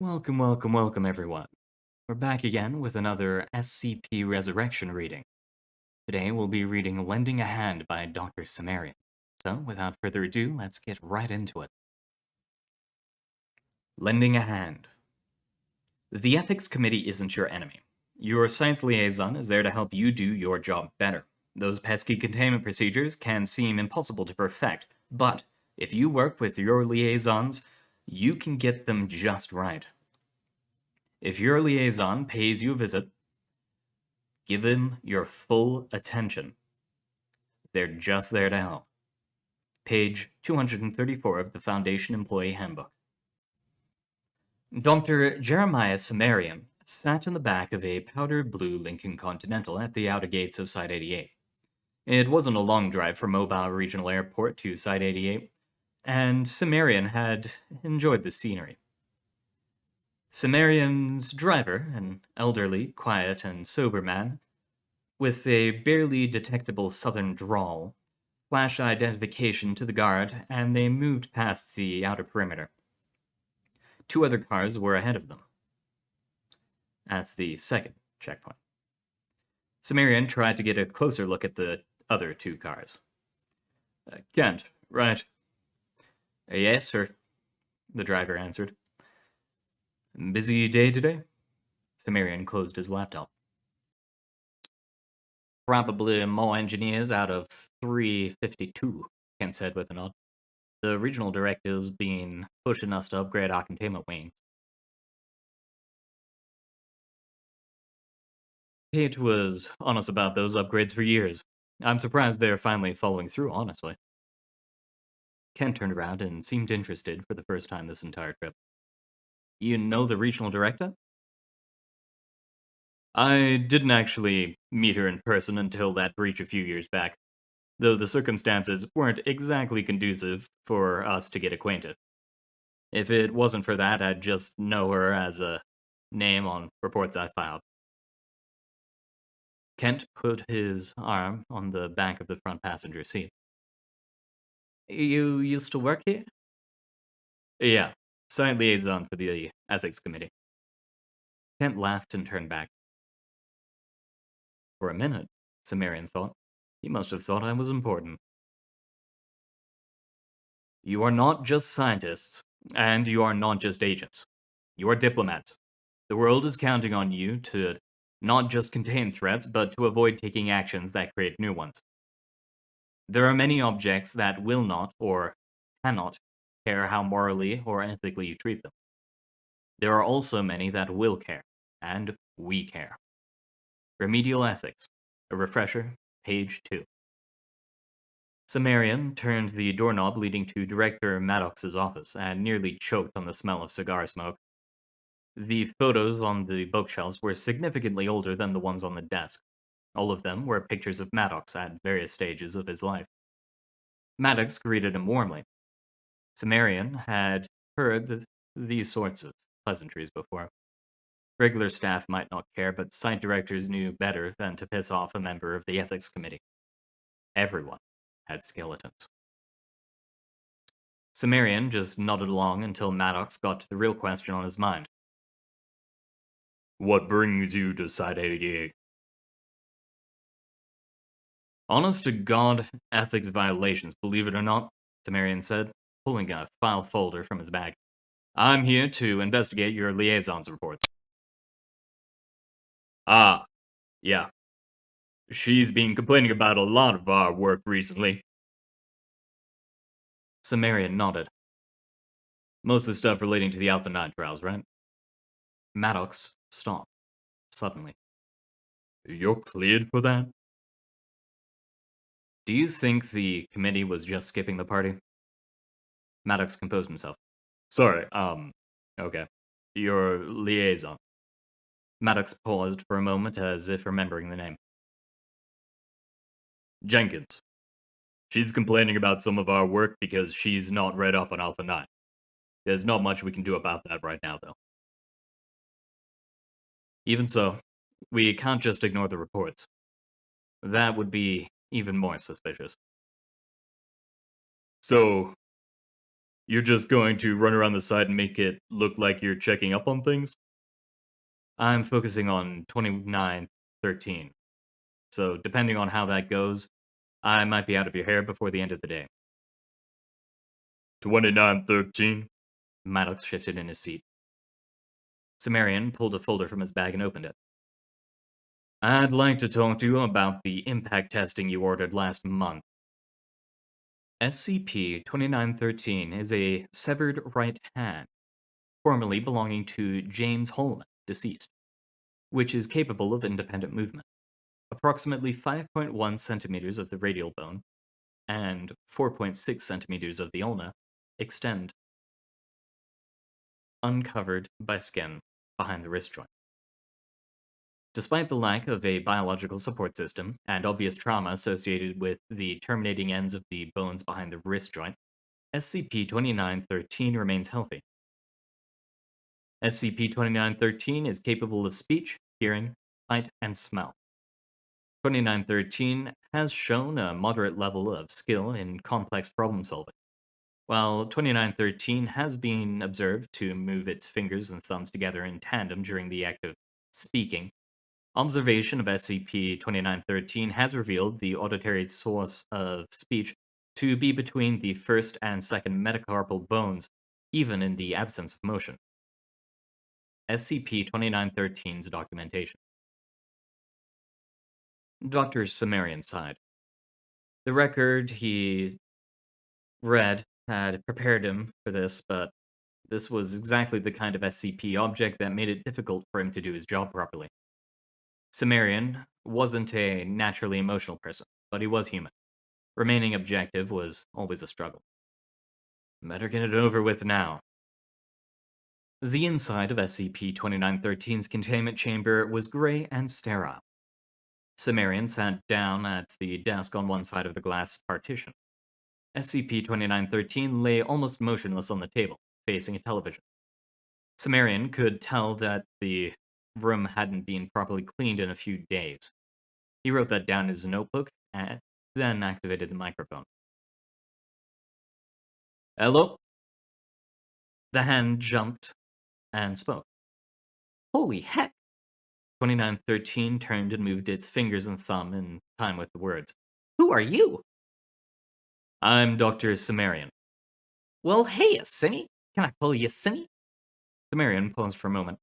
Welcome everyone. We're back again with another SCP Resurrection reading. Today we'll be reading Lending a Hand by Dr. Cimmerian. So, without further ado, let's get right into it. Lending a Hand. The Ethics Committee isn't your enemy. Your science liaison is there to help you do your job better. Those pesky containment procedures can seem impossible to perfect, but if you work with your liaisons, you can get them just right. If your liaison pays you a visit, give them your full attention. They're just there to help. Page 234 of the Foundation Employee Handbook. Dr. Jeremiah Cimmerian sat in the back of a powder blue Lincoln Continental at the outer gates of Site 88. It wasn't a long drive from Mobile Regional Airport to Site 88, and Cimmerian had enjoyed the scenery. Cimmerian's driver, an elderly, quiet, and sober man, with a barely detectable southern drawl, flashed identification to the guard, and they moved past the outer perimeter. Two other cars were ahead of them. That's the second checkpoint. Cimmerian tried to get a closer look at the other two cars. Kent, right? Yes, sir, the driver answered. Busy day today? Cimmerian closed his laptop. Probably more engineers out of 352, Kent said with a nod. The regional director's been pushing us to upgrade our containment wing. Pete was honest about those upgrades for years. I'm surprised they're finally following through, honestly. Kent turned around and seemed interested for the first time this entire trip. You know the regional director? I didn't actually meet her in person until that breach a few years back, though the circumstances weren't exactly conducive for us to get acquainted. If it wasn't for that, I'd just know her as a name on reports I filed. Kent put his arm on the back of the front passenger seat. You used to work here? Yeah, site liaison for the ethics committee. Kent laughed and turned back. For a minute, Cimmerian thought, he must have thought I was important. You are not just scientists, and you are not just agents. You are diplomats. The world is counting on you to not just contain threats, but to avoid taking actions that create new ones. There are many objects that will not, or cannot, care how morally or ethically you treat them. There are also many that will care, and we care. Remedial Ethics. A refresher, page 2. Cimmerian turned the doorknob leading to Director Maddox's office and nearly choked on the smell of cigar smoke. The photos on the bookshelves were significantly older than the ones on the desk. All of them were pictures of Maddox at various stages of his life. Maddox greeted him warmly. Cimmerian had heard these sorts of pleasantries before. Regular staff might not care, but site directors knew better than to piss off a member of the ethics committee. Everyone had skeletons. Cimmerian just nodded along until Maddox got to the real question on his mind. What brings you to Site 88? Honest to God, ethics violations, believe it or not, Cimmerian said, pulling a file folder from his bag. I'm here to investigate your liaison's reports. Ah, yeah. She's been complaining about a lot of our work recently. Cimmerian nodded. Most of the stuff relating to the Alpha 9 trials, right? Maddox stopped, suddenly. You're cleared for that? Do you think the committee was just skipping the party? Maddox composed himself. Sorry, okay. Your liaison. Maddox paused for a moment as if remembering the name. Jenkins. She's complaining about some of our work because she's not read up on Alpha 9. There's not much we can do about that right now, though. Even so, we can't just ignore the reports. That would be even more suspicious. So, You're just going to run around the site and make it look like you're checking up on things? I'm focusing on 2913. So, depending on how that goes, I might be out of your hair before the end of the day. 2913? Maddox shifted in his seat. Cimmerian pulled a folder from his bag and opened it. I'd like to talk to you about the impact testing you ordered last month. SCP-2913 is a severed right hand, formerly belonging to James Holman, deceased, which is capable of independent movement. Approximately 5.1 centimeters of the radial bone and 4.6 centimeters of the ulna extend, uncovered by skin behind the wrist joint. Despite the lack of a biological support system and obvious trauma associated with the terminating ends of the bones behind the wrist joint, SCP-2913 remains healthy. SCP-2913 is capable of speech, hearing, sight, and smell. 2913 has shown a moderate level of skill in complex problem solving. While 2913 has been observed to move its fingers and thumbs together in tandem during the act of speaking, observation of SCP-2913 has revealed the auditory source of speech to be between the first and second metacarpal bones, even in the absence of motion. SCP-2913's documentation. Dr. Cimmerian sighed. The record he read had prepared him for this, but this was exactly the kind of SCP object that made it difficult for him to do his job properly. Cimmerian wasn't a naturally emotional person, but he was human. Remaining objective was always a struggle. Better get it over with now. The inside of SCP-2913's containment chamber was gray and sterile. Cimmerian sat down at the desk on one side of the glass partition. SCP-2913 lay almost motionless on the table, facing a television. Cimmerian could tell that the room hadn't been properly cleaned in a few days. He wrote that down in his notebook and then activated the microphone. Hello? The hand jumped and spoke. Holy heck! 2913 turned and moved its fingers and thumb in time with the words. Who are you? I'm Dr. Cimmerian. Well, hey, Simmy. Can I call you Simmy? Cimmerian paused for a moment.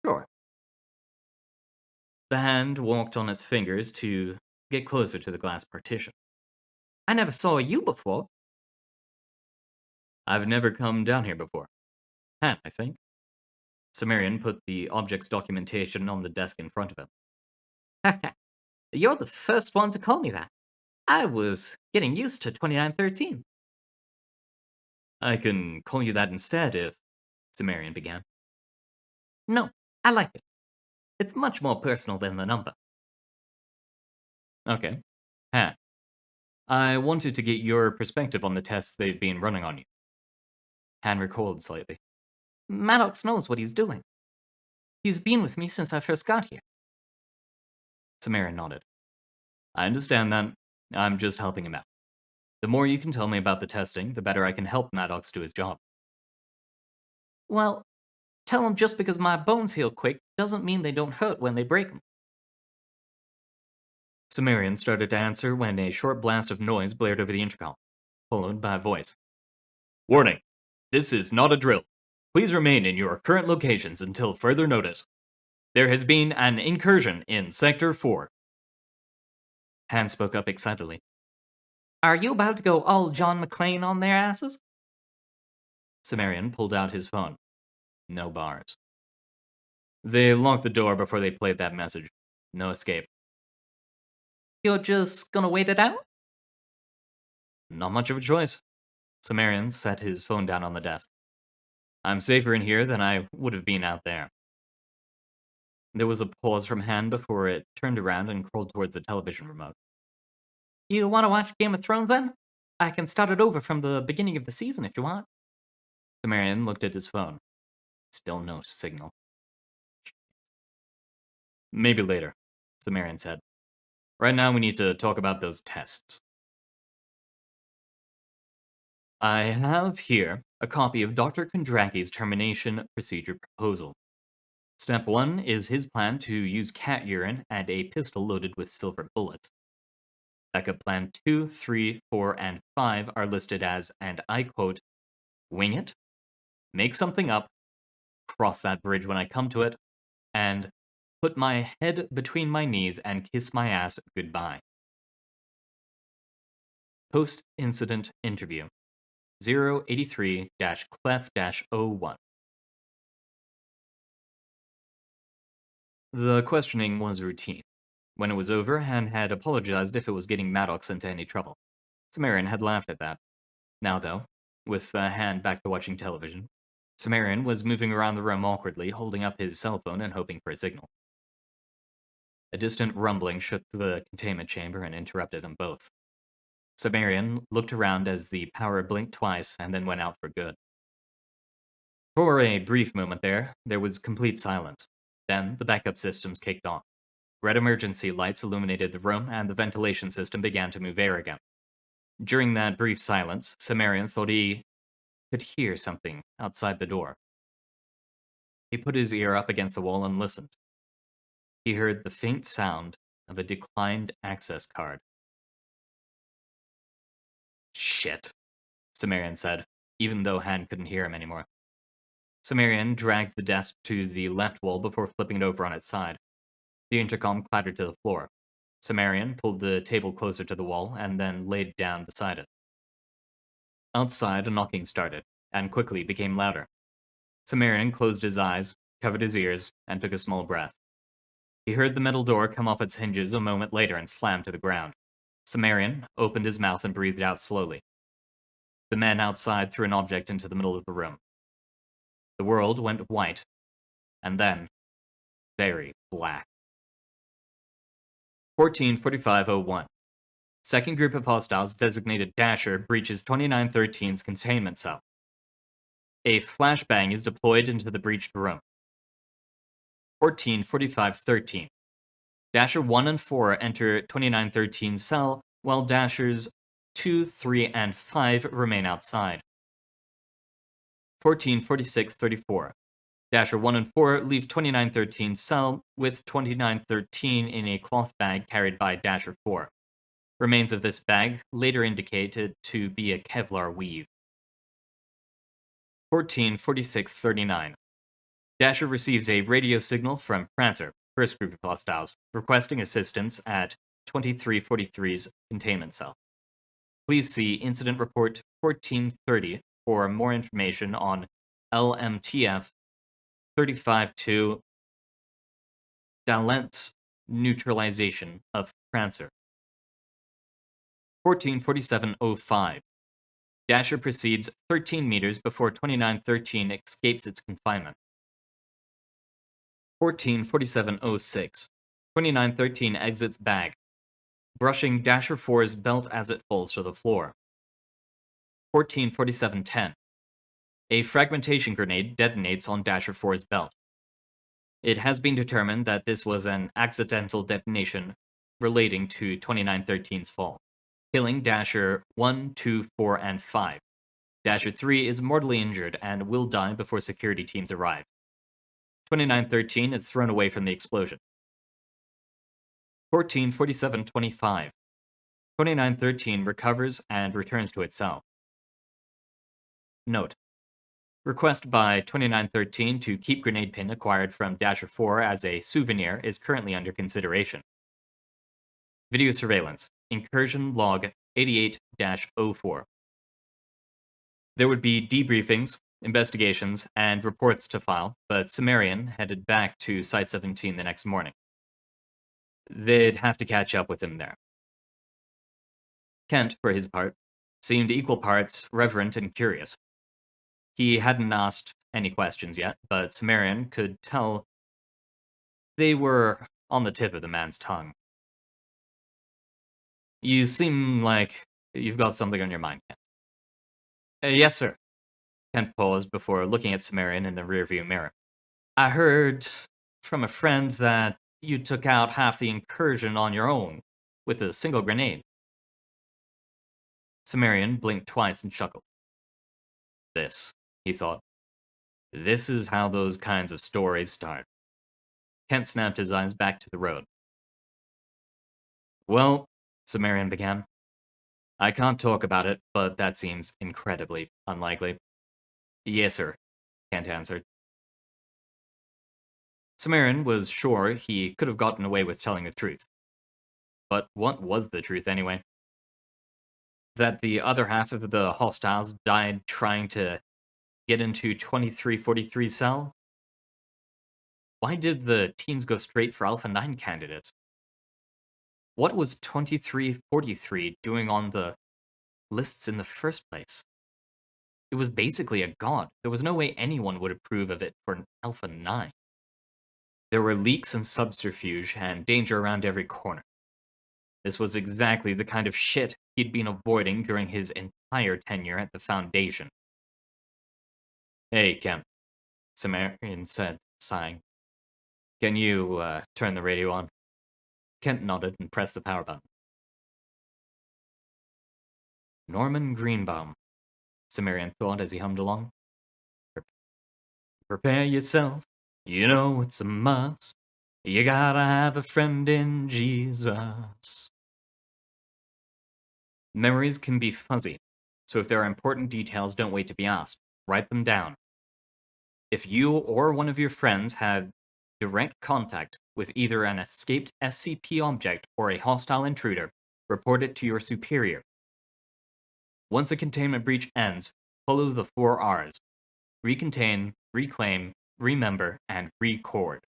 Sure. The hand walked on its fingers to get closer to the glass partition. I never saw you before. I've never come down here before. Han, I think. Cimmerian put the object's documentation on the desk in front of him. Haha, you're the first one to call me that. I was getting used to 2913. I can call you that instead if... Cimmerian began. No, I like it. It's much more personal than the number. Okay. Han, I wanted to get your perspective on the tests they've been running on you. Han recoiled slightly. Maddox knows what he's doing. He's been with me since I first got here. Cimmerian nodded. I understand that. I'm just helping him out. The more you can tell me about the testing, the better I can help Maddox do his job. Well, tell him just because my bones heal quick doesn't mean they don't hurt when they break them. Cimmerian started to answer when a short blast of noise blared over the intercom, followed by a voice. Warning! This is not a drill. Please remain in your current locations until further notice. There has been an incursion in Sector 4. Han spoke up excitedly. Are you about to go all John McClane on their asses? Cimmerian pulled out his phone. No bars. They locked the door before they played that message. No escape. You're just gonna wait it out? Not much of a choice. Cimmerian set his phone down on the desk. I'm safer in here than I would have been out there. There was a pause from Han before it turned around and crawled towards the television remote. You want to watch Game of Thrones then? I can start it over from the beginning of the season if you want. Cimmerian looked at his phone. Still no signal. Maybe later, Cimmerian said. Right now we need to talk about those tests. I have here a copy of Dr. Kondraki's termination procedure proposal. Step 1 is his plan to use cat urine and a pistol loaded with silver bullets. Backup plan 2, 3, 4, and 5 are listed as, and I quote, wing it, make something up, cross that bridge when I come to it, and put my head between my knees and kiss my ass goodbye. Post-incident interview 083-Clef-01. The questioning was routine. When it was over, Han had apologized if it was getting Maddox into any trouble. Cimmerian had laughed at that. Now, though, with Han back to watching television, Cimmerian was moving around the room awkwardly, holding up his cell phone and hoping for a signal. A distant rumbling shook the containment chamber and interrupted them both. Cimmerian looked around as the power blinked twice and then went out for good. For a brief moment there was complete silence. Then the backup systems kicked on. Red emergency lights illuminated the room, and the ventilation system began to move air again. During that brief silence, Cimmerian thought he could hear something outside the door. He put his ear up against the wall and listened. He heard the faint sound of a declined access card. Shit, Cimmerian said, even though Han couldn't hear him anymore. Cimmerian dragged the desk to the left wall before flipping it over on its side. The intercom clattered to the floor. Cimmerian pulled the table closer to the wall and then laid down beside it. Outside, a knocking started, and quickly became louder. Cimmerian closed his eyes, covered his ears, and took a small breath. He heard the metal door come off its hinges a moment later and slam to the ground. Cimmerian opened his mouth and breathed out slowly. The men outside threw an object into the middle of the room. The world went white, and then very black. 144501. Second group of hostiles designated Dasher breaches 2913's containment cell. A flashbang is deployed into the breached room. 144513. Dasher 1 and 4 enter 2913's cell, while Dashers 2, 3, and 5 remain outside. 144634. Dasher 1 and 4 leave 2913's cell, with 2913 in a cloth bag carried by Dasher 4. Remains of this bag later indicated to be a Kevlar weave. 144639. Dasher receives a radio signal from Prancer, first group of hostiles, requesting assistance at 2343's containment cell. Please see Incident Report 1430 for more information on LMTF 352 Dalent's neutralization of Prancer. 144705. Dasher proceeds 13 meters before 2913 escapes its confinement. 144706. 2913 exits bag, brushing Dasher 4's belt as it falls to the floor. 144710. A fragmentation grenade detonates on Dasher 4's belt. It has been determined that this was an accidental detonation relating to 2913's fall, killing Dasher 1, 2, 4, and 5. Dasher 3 is mortally injured and will die before security teams arrive. 2913 is thrown away from the explosion. 144725. 2913 recovers and returns to its cell. Note: request by 2913 to keep grenade pin acquired from Dasher 4 as a souvenir is currently under consideration. Video surveillance. Incursion log 88-04. There would be debriefings, investigations, and reports to file, but Cimmerian headed back to Site 17 the next morning. They'd have to catch up with him there. Kent, for his part, seemed equal parts reverent and curious. He hadn't asked any questions yet, but Cimmerian could tell they were on the tip of the man's tongue. You seem like you've got something on your mind, Kent. Yes, sir. Kent paused before looking at Cimmerian in the rearview mirror. I heard from a friend that you took out half the incursion on your own, with a single grenade. Cimmerian blinked twice and chuckled. this, he thought. This is how those kinds of stories start. Kent snapped his eyes back to the road. Well, Cimmerian began. I can't talk about it, but that seems incredibly unlikely. Yes, sir, Kent answered. Cimmerian was sure he could have gotten away with telling the truth. But what was the truth anyway? That the other half of the hostiles died trying to get into 2343's cell? Why did the teams go straight for Alpha 9 candidates? What was 2343 doing on the lists in the first place? It was basically a god. There was no way anyone would approve of it for an Alpha 9. There were leaks and subterfuge and danger around every corner. This was exactly the kind of shit he'd been avoiding during his entire tenure at the Foundation. Hey, Kemp, Cimmerian said, sighing. Can you turn the radio on? Kent nodded and pressed the power button. Norman Greenbaum, Cimmerian thought as he hummed along. Prepare yourself, you know it's a must. You gotta have a friend in Jesus. Memories can be fuzzy, so if there are important details, don't wait to be asked. Write them down. If you or one of your friends had direct contact with either an escaped SCP object or a hostile intruder, report it to your superior. Once a containment breach ends, follow the 4 R's. Recontain, reclaim, remember, and record.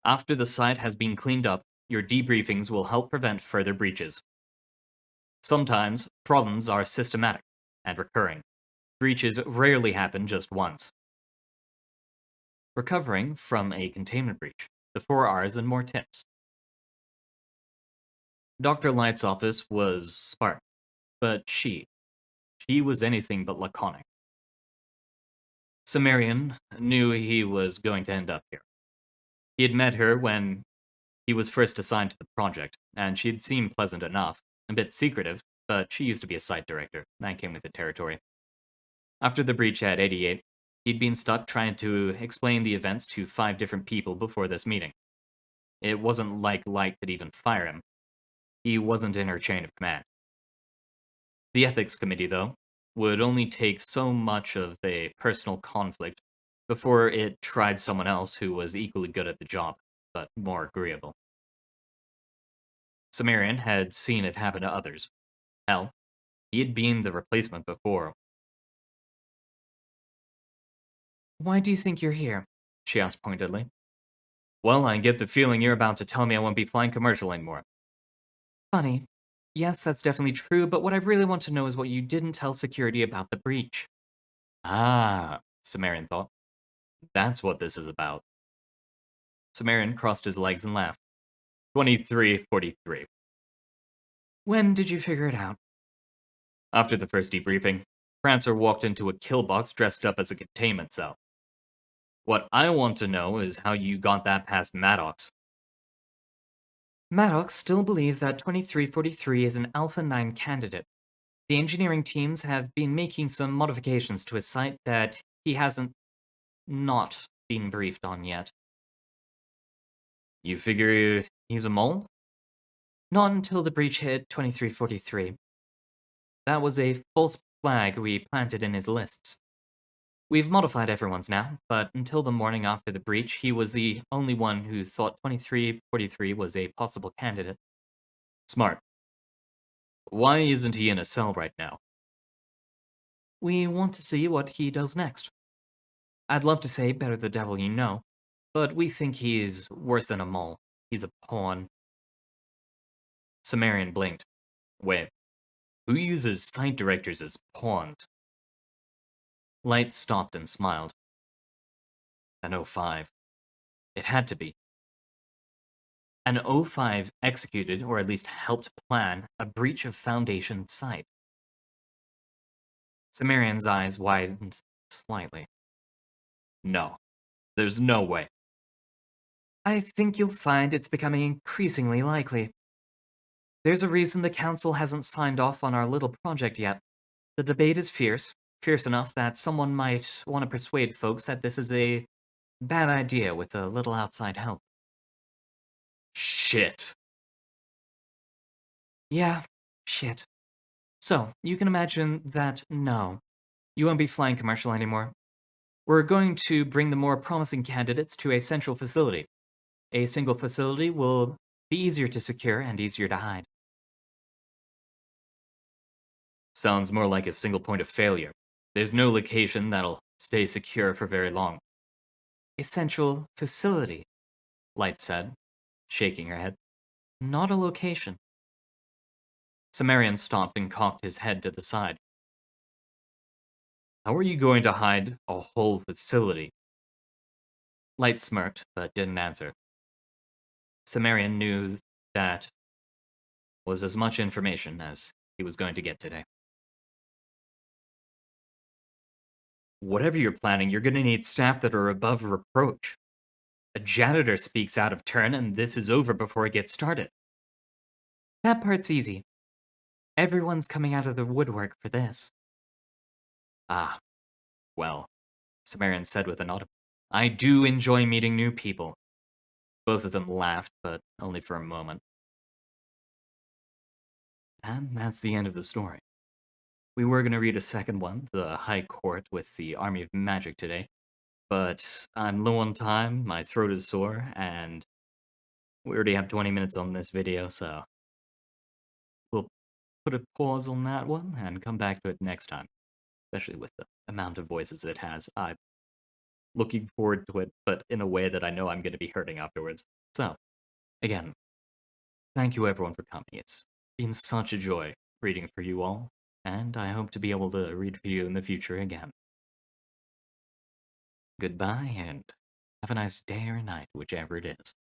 After the site has been cleaned up, your debriefings will help prevent further breaches. Sometimes, problems are systematic and recurring. Breaches rarely happen just once. Recovering from a containment breach, the 4 R's and more tips. Dr. Light's office was sparse, but she was anything but laconic. Cimmerian knew he was going to end up here. He had met her when he was first assigned to the project, and she'd seemed pleasant enough, a bit secretive, but she used to be a site director. That came with the territory. After the breach at 88, he'd been stuck trying to explain the events to 5 different people before this meeting. It wasn't like Light could even fire him. He wasn't in her chain of command. The ethics committee, though, would only take so much of a personal conflict before it tried someone else who was equally good at the job, but more agreeable. Cimmerian had seen it happen to others. Hell, he had been the replacement before. Why do you think you're here? She asked pointedly. Well, I get the feeling you're about to tell me I won't be flying commercial anymore. Funny. Yes, that's definitely true, but what I really want to know is what you didn't tell security about the breach. Ah, Cimmerian thought. That's what this is about. Cimmerian crossed his legs and laughed. 2343. When did you figure it out? After the first debriefing, Prancer walked into a kill box dressed up as a containment cell. What I want to know is how you got that past Maddox. Maddox still believes that 2343 is an Alpha 9 candidate. The engineering teams have been making some modifications to his site that he hasn't not been briefed on yet. You figure he's a mole? Not until the breach hit 2343. That was a false flag we planted in his lists. We've modified everyone's now, but until the morning after the breach, he was the only one who thought 2343 was a possible candidate. Smart. Why isn't he in a cell right now? We want to see what he does next. I'd love to say better the devil you know, but we think he is worse than a mole. He's a pawn. Cimmerian blinked. Wait, who uses site directors as pawns? Light stopped and smiled. An O5. It had to be. An O5 executed, or at least helped plan, a breach of Foundation site. Cimmerian's eyes widened slightly. No, there's no way. I think you'll find it's becoming increasingly likely. There's a reason the Council hasn't signed off on our little project yet. The debate is fierce, Fierce enough that someone might want to persuade folks that this is a bad idea with a little outside help. Shit. Yeah, shit. So, you can imagine that no, you won't be flying commercial anymore. We're going to bring the more promising candidates to a central facility. A single facility will be easier to secure and easier to hide. Sounds more like a single point of failure. There's no location that'll stay secure for very long. A central facility, Light said, shaking her head. Not a location. Cimmerian stopped and cocked his head to the side. How are you going to hide a whole facility? Light smirked, but didn't answer. Cimmerian knew that was as much information as he was going to get today. Whatever you're planning, you're going to need staff that are above reproach. A janitor speaks out of turn, and this is over before it gets started. That part's easy. Everyone's coming out of the woodwork for this. Ah, well, Cimmerian said with a nod. I do enjoy meeting new people. Both of them laughed, but only for a moment. And that's the end of the story. We were going to read a second one, The High Court with the Army of Magic today, but I'm low on time, my throat is sore, and we already have 20 minutes on this video, so we'll put a pause on that one and come back to it next time, especially with the amount of voices it has. I'm looking forward to it, but in a way that I know I'm going to be hurting afterwards. So, again, thank you everyone for coming. It's been such a joy reading for you all, and I hope to be able to read for you in the future again. Goodbye, and have a nice day or night, whichever it is.